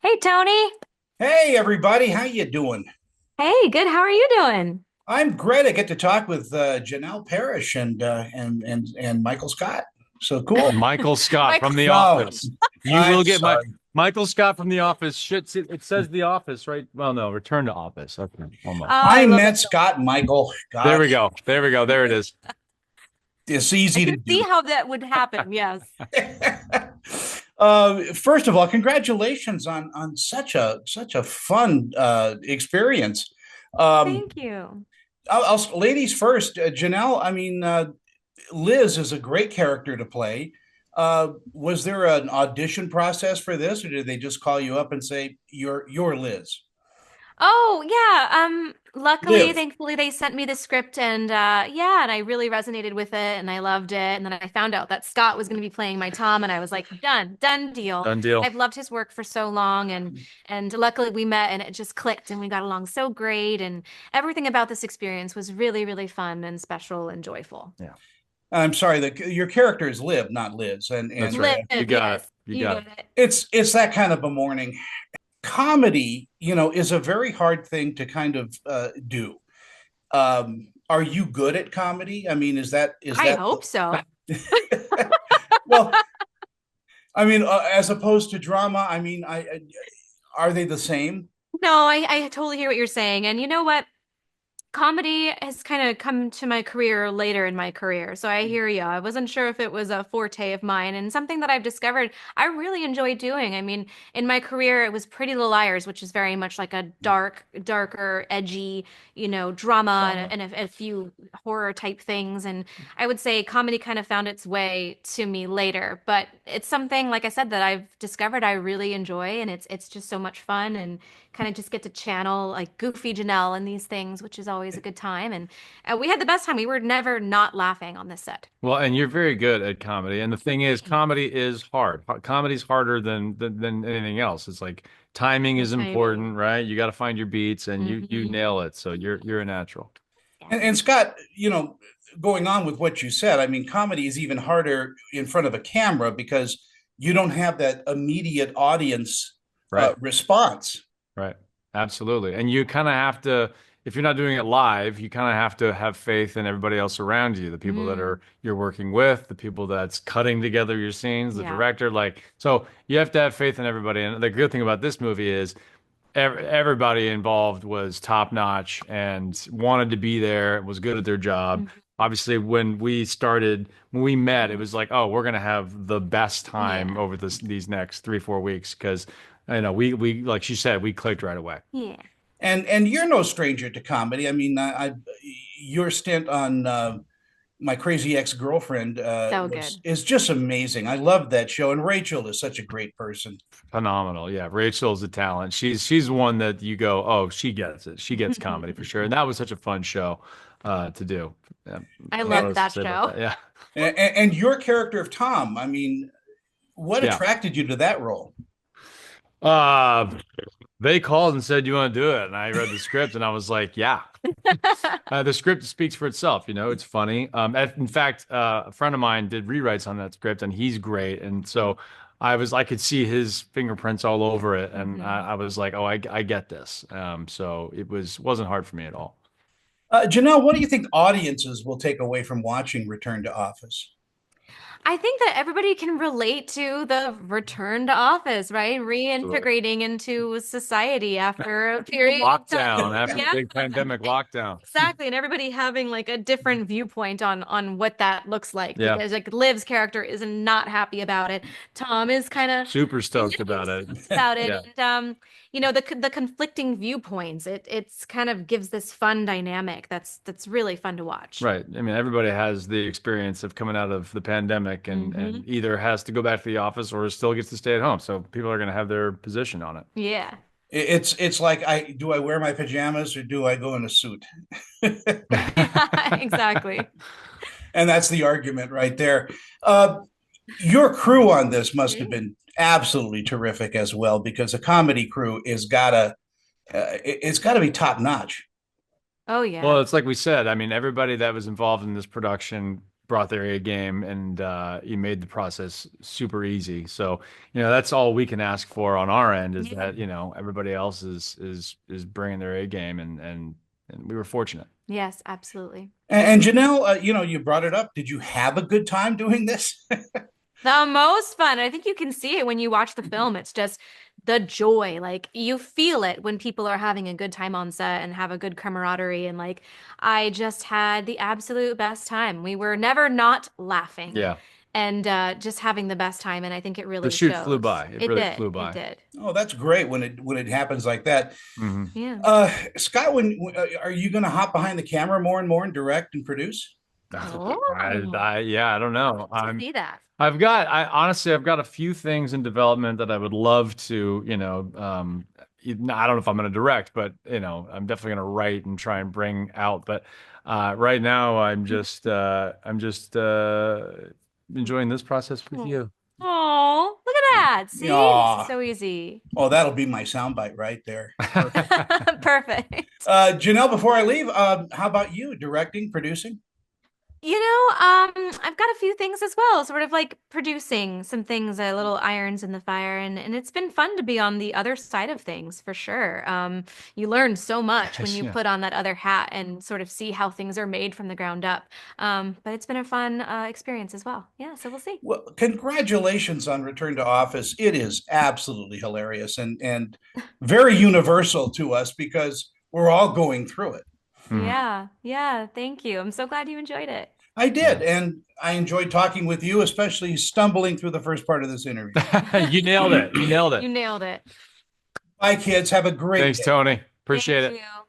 Hey Tony. Hey everybody, how you doing? Hey, good. How are you doing? I'm great. I get to talk with Janel Parrish and Michael Scott. So cool. Michael Scott Michael. from The No, Office. You I'm will get sorry. Michael Scott from The Office. Shit, it says The Office, right? Well, no, Return to Office. Okay, Oh, almost. I I love it meant so Scott Michael. There we Gosh, go. There we go. There it is. it's I easy to can see do. how that would happen. Yes. First of all, congratulations on such a fun experience. Um, Thank you. ladies first, Janelle. I mean, Liz is a great character to play. Was there an audition process for this, or did they just call you up and say you're Liz? Oh, yeah. Luckily, Live. thankfully, they sent me the script and yeah, and I really resonated with it and I loved it. And then I found out that Scott was going to be playing my Tom and I was like, done deal. Done deal. I've loved his work for so long and luckily we met and it just clicked and we got along so great and everything about this experience was really, really fun and special and joyful. Yeah, I'm sorry that your character is Liv, not Liz, and that's and right. Live, You got it. yes, You you got got it. it. it's that kind of a morning. Comedy, is a very hard thing to kind of do. Are you good at comedy? I mean, is I that hope so. well? I mean, as opposed to drama, I mean, are they the same? No, I totally hear what you're saying. And you know what? Comedy has kind of come to my career later in my career. So I hear you. I wasn't sure if it was a forte of mine and something that I've discovered I really enjoy doing. I mean, in my career, it was Pretty Little Liars, which is very much like a darker, edgy, drama and a few horror type things. And I would say comedy kind of found its way to me later. But it's something, like I said, that I've discovered I really enjoy, and it's just so much fun and kind of just get to channel like goofy Janelle and these things, which is always a good time. And we had the best time. We were never not laughing on this set. Well, and you're very good at comedy. And the thing is, comedy is hard. Comedy's harder than anything else. It's like timing The is timing. important, right? You got to find your beats, and you Hmm. nail it. So you're a natural. And Scott, going on with what you said, I mean, comedy is even harder in front of a camera because you don't have that immediate audience Right. response. Right. Absolutely. And you kind of have to, if you're not doing it live, you kind of have to have faith in everybody else around you, the people that Mm, are you're working with, the people that's cutting together your scenes, the yeah. director, like so you have to have faith in everybody. And the good thing about this movie is everybody involved was top notch and wanted to be there, was good at their job. Mhm. Obviously, when we met, it was like, oh, we're gonna have the best time Yeah. over these next 3 4 weeks because we like she said, we clicked right away. Yeah. And you're no stranger to comedy. I mean, your stint on My Crazy Ex-Girlfriend So was good. is just amazing. I love that show, and Rachel is such a great person. Phenomenal. Yeah, Rachel's a talent. She's one that you go, oh, she gets it. She gets comedy for sure. And that was such a fun show to do. Yeah, I what And, loved else to that say about show. that? Yeah. and your character of Tom, I mean, what Yeah. attracted you to that role? Uh, they called and said, you want to do it? And I read the script and I was like, yeah. The script speaks for itself, it's funny. In fact, a friend of mine did rewrites on that script and he's great. And so I could see his fingerprints all over it. And Mhm. I was like, oh, I get this. So wasn't hard for me at all. Janelle, what do you think audiences will take away from watching Return to Office? I think that everybody can relate to the return to office, right? Absolutely. Reintegrating into society after a period of time. Lockdown after the Yeah. big pandemic lockdown. Exactly, and everybody having like a different viewpoint on what that looks like Yeah, because like Liv's character is not happy about it. Tom is kind of super stoked about it. stoked about it, Yeah, and the conflicting viewpoints. It's kind of gives this fun dynamic that's really fun to watch. right. I mean, everybody has the experience of coming out of the pandemic Hmm. and either has to go back to the office or still gets to stay at home. So people are going to have their position on it. Yeah. It's like I wear my pajamas or do I go in a suit? Exactly. And that's the argument right there. Uh, your crew on this must have been absolutely terrific as well, because a comedy crew is gotta it's got to be top notch. Oh Well, yeah. it's like we said. I mean, everybody that was involved in this production brought their A game, and you made the process super easy. So, that's all we can ask for on our end is Yeah. that, everybody else is bringing their A game, and we were fortunate. Yes, absolutely. And Janelle, you brought it up. Did you have a good time doing this? The most fun. I think you can see it when you watch the film. It's just the joy. Like you feel it when people are having a good time on set and have a good camaraderie. And like I just had the absolute best time. We were never not laughing Yeah. and just having the best time. And I think it The really shoot flew shows. by. It It really did. flew It by. did. Oh, that's great when it happens like that. Hmm. Yeah. Scott, are you going to hop behind the camera more and more and direct and produce? Oh, Yeah, I don't know. to see that. I honestly, I've got a few things in development that I would love to, I don't know if I'm going to direct, but I'm definitely going to write and try and bring out. But right now, I'm just enjoying this process with you. Oh, look at that. See, it makes it Yeah. so easy. Oh, that'll be my soundbite right there. Perfect. Perfect. Janelle, before I leave, how about you? Directing, producing? I've got a few things as well, sort of like producing some things, little irons in the fire, and it's been fun to be on the other side of things for sure. You learn so much when you Yeah. put on that other hat and sort of see how things are made from the ground up. But it's been a fun experience as well. Yeah, so we'll see. Well, congratulations on Return to Office. It is absolutely hilarious and very universal to us because we're all going through it. Mhm. Yeah, yeah, thank you. I'm so glad you enjoyed it. I did, Yeah. and I enjoyed talking with you, especially stumbling through the first part of this interview. You nailed it. You nailed it. You nailed it. Bye, kids. Have a great Thanks, day. Tony. Appreciate Thank it. you.